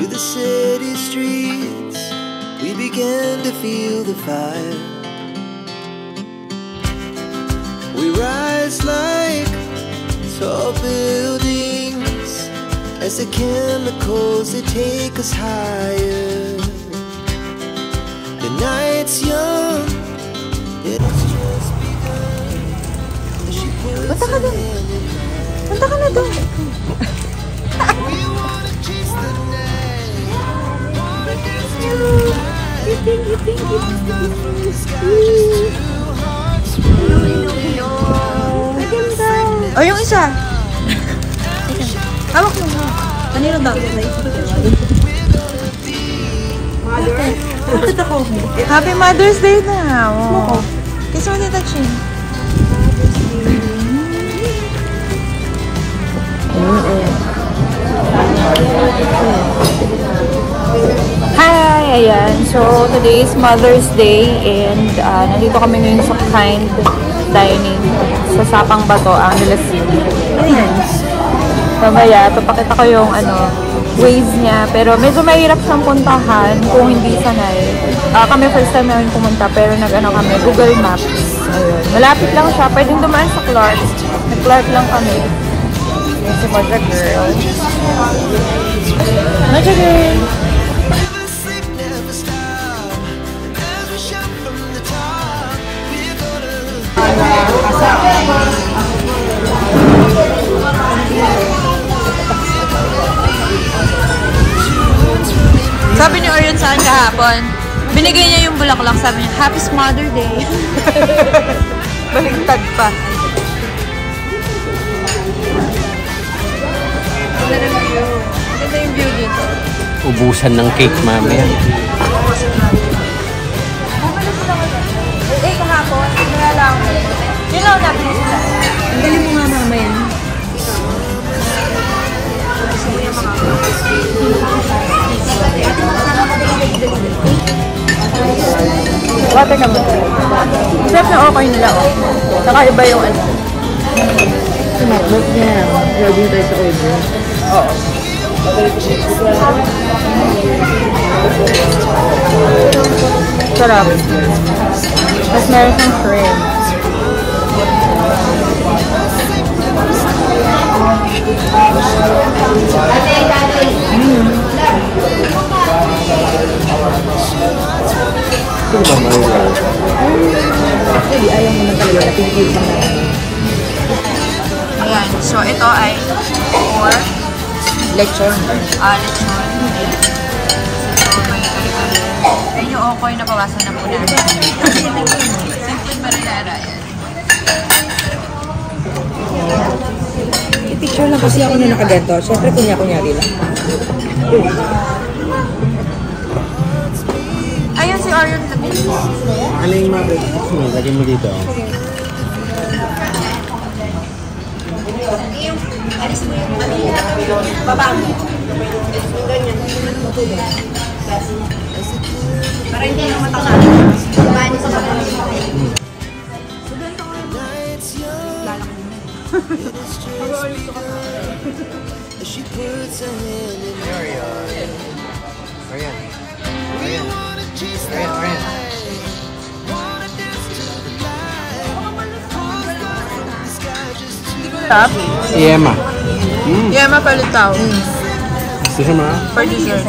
to the city streets, we began to feel the fire. We rise like tall buildings as the chemicals they take us higher. The night's young, it's just begun. She puts her hand in mine. Punta ka na doon. We wanna chase the night, wanna dance to the light. Walk through the sky just two hearts running. O, yung isa. Hawak mo mo. Kanino daw? Mother? Bakit ako? Happy Mother's Day na. Oh. Kiss mo nita, Chin. Hi! Ayan. So, today is Mother's Day and nandito kami ngayon sa Kind Dining sa Sapang Bato, Angeles City. Ayan. Mamaya, papakita ko yung ways niya. Pero medyo mahirap siyang puntahan kung hindi sanay. Kami first time namin pumunta pero kami, Google Maps. Ayun. Malapit lang siya. Pwedeng dumaan sa Clark. Nag-Clark lang kami. Yan si Moja Girl. Moja Girl! Sabi ni Orion sa akin kahapon, binigay niya yung bulaklak, sabi niya, Happy Mother Day. Baligtad pa. Ganda yung view dito. Ubusan ng cake mamaya. Kahapon, wala lang. Yun lang natin sila. Ang galing mo nga mamaya. Water ka mo. Sarap na okay nila, oh. Saka iba yung Sumakbot niya. Grabe tayo sa order. Oo. Sarap. Tapos meron siyang shrimp. Ito ba Mario? Ayaw mo na talaga. Napigil ka na. Ayan. So, ito ay or lechon. Lechon. Ayan yung okoy na bawasan na po natin. Simple marinara yan. I-picture lang kasi ako na nakaganto. Siyempre, kunya-kunyari lang. Ayun si Orion Lamin. Ano yung mga breakfast mo? Lagyan mo dito. Babang. Para hindi na mataka. Babahan niyo sa babang. She puts her hand in mine. Ayan. We wanna chase the light, wanna dance to the light. Falls down from the sky just two. Tap? Yema. Yema palitaw. Gusto siya mga? For dessert.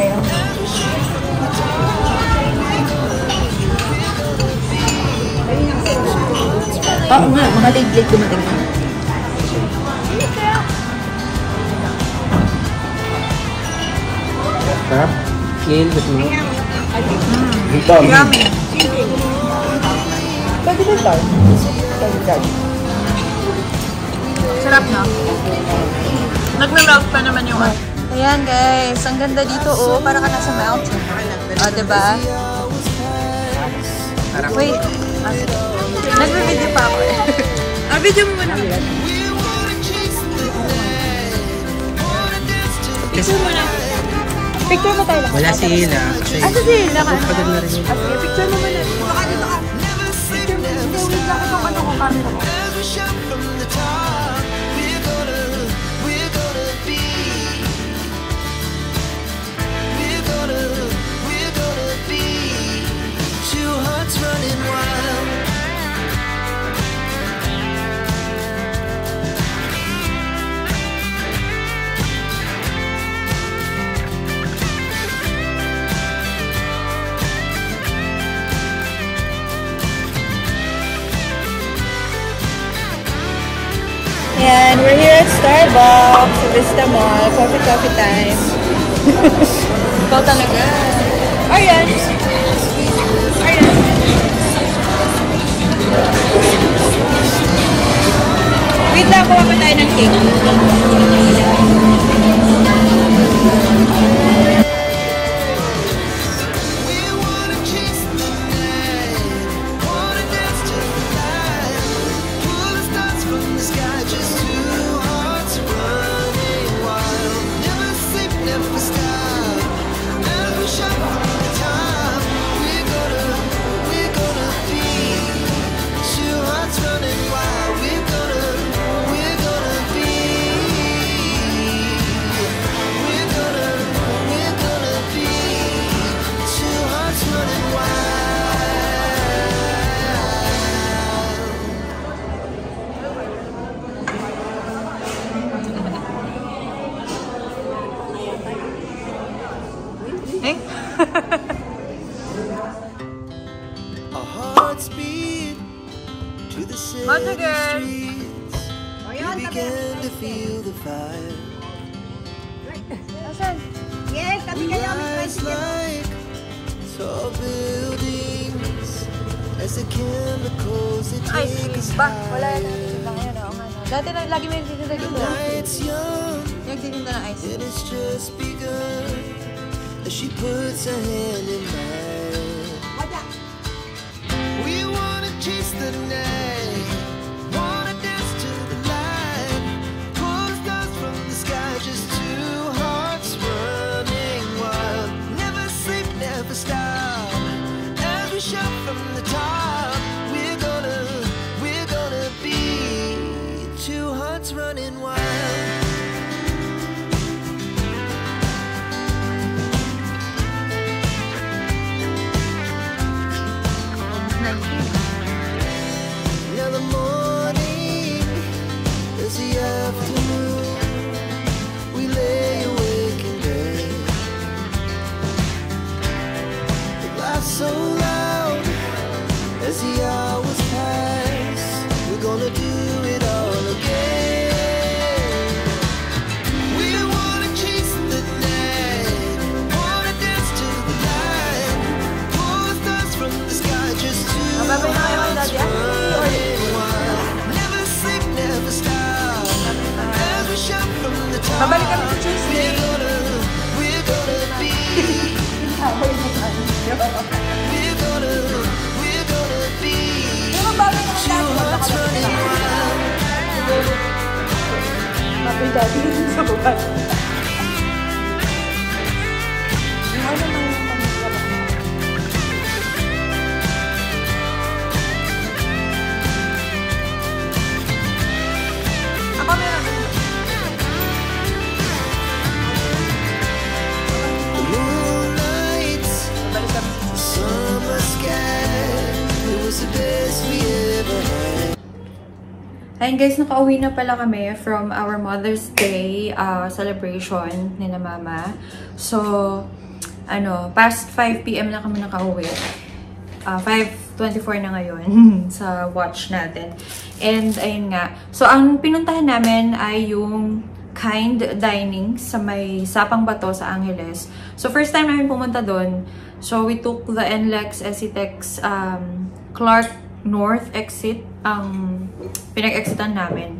Oo nga, mga late-late dumating ka. Sarap. Kill. Gusto mo? Dito. Yummy. Pwede ba ito? Sarap na. Nagme-melt pa naman yung Ayan guys, ang ganda dito oh, para ka nasa mountain. Diba? Wait. Nagme-video pa ako eh. Video mo muna. Picture mo na. Picture mo tayo lang. Wala si Hila. Asa si Hila ka? Pagod na rin yun. Sige, picture mo muna. Baka dito ka. Picture mo. Wait lang ako ano ko camera ko. Vista Mall. Coffee time. Ikaw talaga. Ayan. Ayan. Wait lang, kuha pa tayo ng cake. Our hearts beat to the city streets. We began to feel the fire. Rise like tall buildings as the chemicals that take us higher. Dati na, lagi may nagtitinda dito. Night's young Nagtitinda ng ice. and it's just begun as she puts her hand in mine. We wanna chase the night, wanna dance to the light, pull the stars from the sky, just two hearts running wild. Never sleep, never stop, as we shout from the top. We're gonna be two hearts running wild. Now the morning is the afternoon. We lay awake in bed. The laughs so loud as the hours pass. We're gonna do it all again. We wanna chase the night, wanna dance to the light, pull the stars from the sky, just two hearts running wild. Never sleep, never stop, as we shout from the top. Babalik kami sa Tuesday. We're gonna be. We're gonna be. Two hearts running wild. Ako meron. The moonlights, Babalik kami. the summer sky, it was the best we ever had. Ayun guys, nakauwi na pala kami from our Mother's Day celebration ni na Mama. So, past 5 PM na kami nakauwi. 5:24 na ngayon sa watch natin. And ayun nga. So, ang pinuntahan namin ay yung Kind Dining sa may Sapang Bato sa Angeles. So, first time namin pumunta doon. So, we took the NLEX SCTEX Clark North exit ang pinag-exitan namin.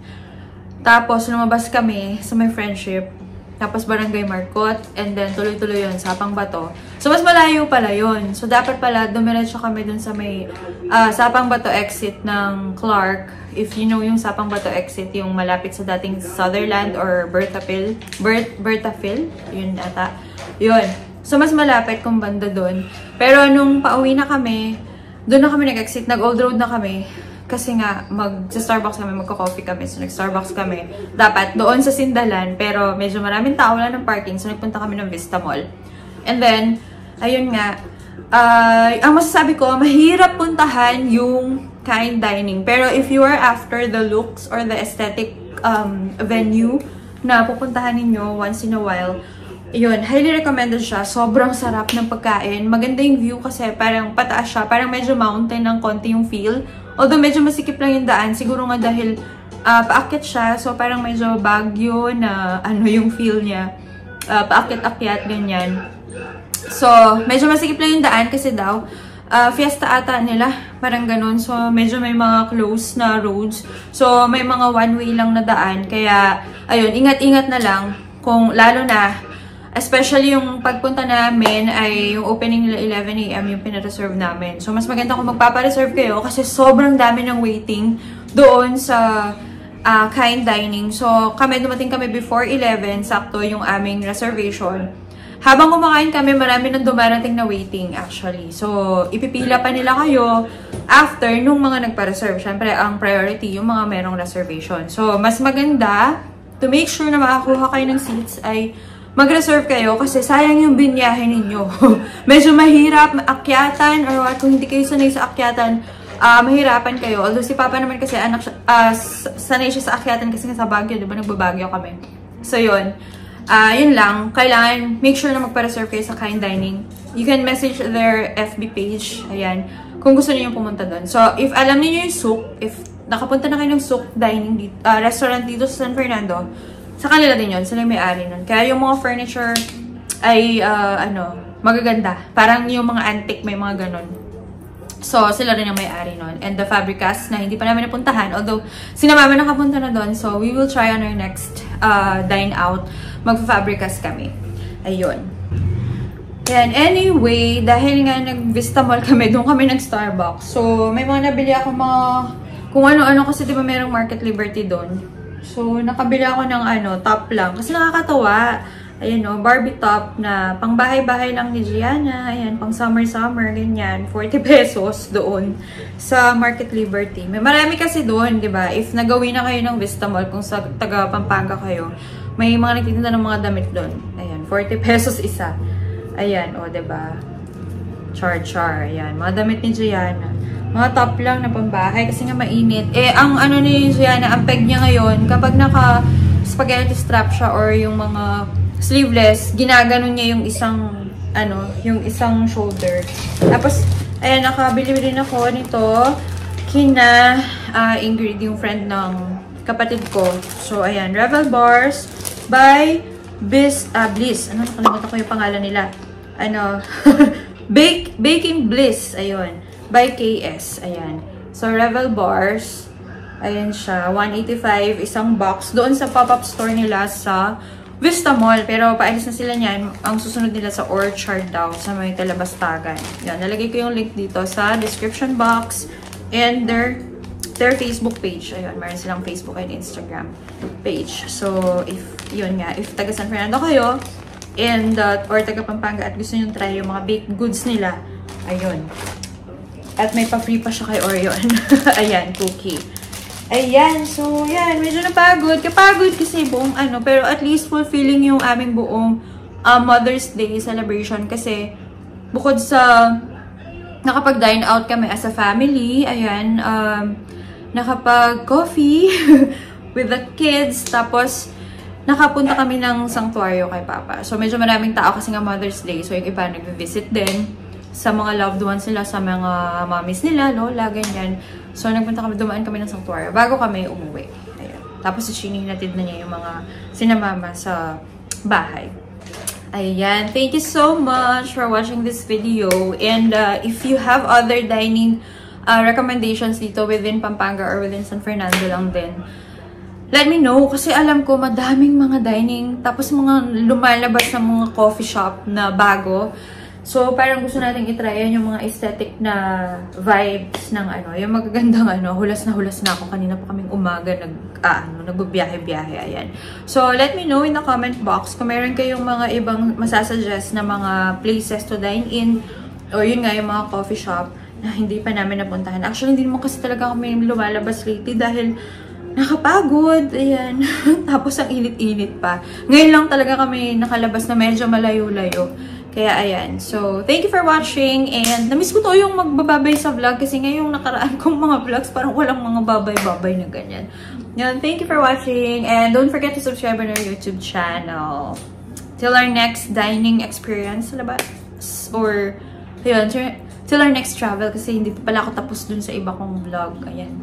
Tapos, lumabas kami sa may Friendship. Tapos, Barangay Marcot. And then, tuloy-tuloy yun, Sapang Bato. So, mas malayo pala yun. So, dapat pala, dumiretso kami dun sa may Sapang Bato exit ng Clark. If you know yung Sapang Bato exit, yung malapit sa dating Sutherland or Berthafil. Berthafil? Yun ata. Yun. So, mas malapit kung banda dun. Pero, nung pauwi na kami, doon na kami nag-exit. Nag-Old Road na kami. Kasi nga, sa-Starbucks kami, magko-coffee kami. So, nag-Starbucks kami. Dapat doon sa Sindalan. Pero, medyo maraming tao, wala ng parking. So, nagpunta kami ng Vista Mall. And then, ayun nga. Ang masasabi ko, mahirap puntahan yung Kind Dining. Pero, if you are after the looks or the aesthetic venue na pupuntahan ninyo once in a while, yun, highly recommended siya. Sobrang sarap ng pagkain. Maganda yung view kasi parang pataas siya. Parang medyo mountain ng konti yung feel. Although medyo masikip lang yung daan. Siguro nga dahil paakyat siya. So, parang medyo Baguio na ano yung feel niya. Paakyat-akyat, ganyan. So, medyo masikip lang yung daan kasi daw, fiesta ata nila. Parang ganun. So, medyo may mga close na roads. So, may mga one-way lang na daan. Kaya, ayun, ingat-ingat na lang. Kung lalo na, especially yung pagpunta namin ay yung opening nila 11 AM yung pinareserve namin. So, mas maganda kung magpapareserve kayo kasi sobrang dami ng waiting doon sa Kind Dining. So, dumating kami before 11, sakto yung aming reservation. Habang kumakain kami, marami nang dumarating na waiting actually. So, ipipila pa nila kayo after nung mga nagpa-reserve. Siyempre, ang priority yung mga merong reservation. So, mas maganda to make sure na makakuha kayo ng seats ay mag-reserve kayo kasi sayang yung binyahe ninyo. Medyo mahirap akyatan or what, kung hindi kayo sanay sa akyatan, mahirapan kayo. Although si Papa naman kasi sanay siya sa akyatan kasi sa Baguio, di ba? Nagbabagyo kami. So, yun. Yun lang. Kailangan make sure na magpa-reserve kayo sa Kind Dining. You can message their FB page. Ayan. Kung gusto niyo pumunta doon. So, if alam niyo yung Souk, if nakapunta na kayo ng Souk Dining restaurant dito sa San Fernando, sa kanila din yun. Sila yung may-ari nun. Kaya yung mga furniture ay, magaganda. Parang yung mga antique, may mga ganon. So, sila rin ang may-ari nun. And the Fabricas na hindi pa namin napuntahan. Although, sina mama nakapunta na doon. So, we will try on our next dine out. Magpa-Fabricas kami. Ayun. Yan. Anyway, dahil nga nag-Vista Mall kami, doon kami nag-Starbucks. So, may mga nabili ako kung ano-ano kasi diba merong Market Liberty doon. So, nakabili ako ng top lang. Kasi nakakatawa. Ayan o, Barbie top na pang bahay-bahay lang ni Gianna. Ayan, pang summer-summer, ganyan. 40 pesos doon sa Market Liberty. May marami kasi doon, di ba? If nagawin na kayo ng Vista Mall, kung sa taga Pampanga kayo, may mga nagtitinda ng mga damit doon. Ayan, 40 pesos isa. Ayan, o, di ba? Char-char. Ayan, mga damit ni Gianna. Mga top lang na pambahay kasi nga mainit. Ang ni Gianna, ang peg niya ngayon, kapag naka-spaghetti strap siya or yung mga sleeveless, ginaganon niya yung isang shoulder. Tapos, ayan, nakabili rin ako nito kina Ingrid, yung friend ng kapatid ko. So, ayan, Revel Bars by Bliss. Nakalimutan ko yung pangalan nila. Baking Bliss. Ayun. By KS. Ayan. So, Revel Bars. Ayan siya. 185. Isang box. Doon sa pop-up store nila sa Vista Mall. Pero, paalis na sila niyan. Ang susunod nila sa Orchard daw. Sa may Talabastagan. Yan. Nalagay ko yung link dito sa description box. And their Facebook page. Ayun. Meron silang Facebook and Instagram page. So, if taga San Fernando kayo, and or taga Pampanga at gusto nyo try yung mga baked goods nila, ayun. At may pa-free pa siya kay Oreo. Ayan, cookie. Ayan, so yan, medyo napagod. Kapagod kasi buong pero at least fulfilling yung aming buong Mother's Day celebration kasi bukod sa nakapag-dine out kami as a family, ayan, nakapag-coffee with the kids, tapos nakapunta kami ng sanctuaryo kay Papa. So, medyo maraming tao kasi nga Mother's Day. So, yung iba nag-visit din sa mga loved ones nila, sa mga mommies nila, lola, ganyan. So, dumaan kami ng sanctuaryo bago kami umuwi. Ayan. Tapos, natid na niya yung mga sinamama sa bahay. Ayan. Thank you so much for watching this video. And if you have other dining recommendations dito within Pampanga or within San Fernando lang din, let me know. Kasi alam ko, madaming mga dining. Tapos mga lumalabas na mga coffee shop na bago. So, parang gusto natin itry yung mga aesthetic na vibes ng yung magagandang hulas na ako. Kanina pa kaming umaga nagbibiyahe-biyahe. Ayan. So, let me know in the comment box kung meron kayong mga ibang masasuggest na mga places to dine in. O yun nga, yung mga coffee shop na hindi pa namin napuntahan. Actually, hindi naman kasi talaga kami lumalabas lately dahil nakapagod. Ayan. Tapos, ang init-init pa. Ngayon lang talaga kami nakalabas na medyo malayo-layo. Kaya, ayan. So, thank you for watching. And, namiss ko to yung magbababay sa vlog. Kasi ngayong nakaraan kong mga vlogs, parang walang mga babay-babay na ganyan. Yan. Thank you for watching. And, don't forget to subscribe on our YouTube channel. Till our next dining experience. Labas. Or, yun. Till our next travel. Kasi hindi pa pala ako tapos dun sa iba kong vlog. Ayan.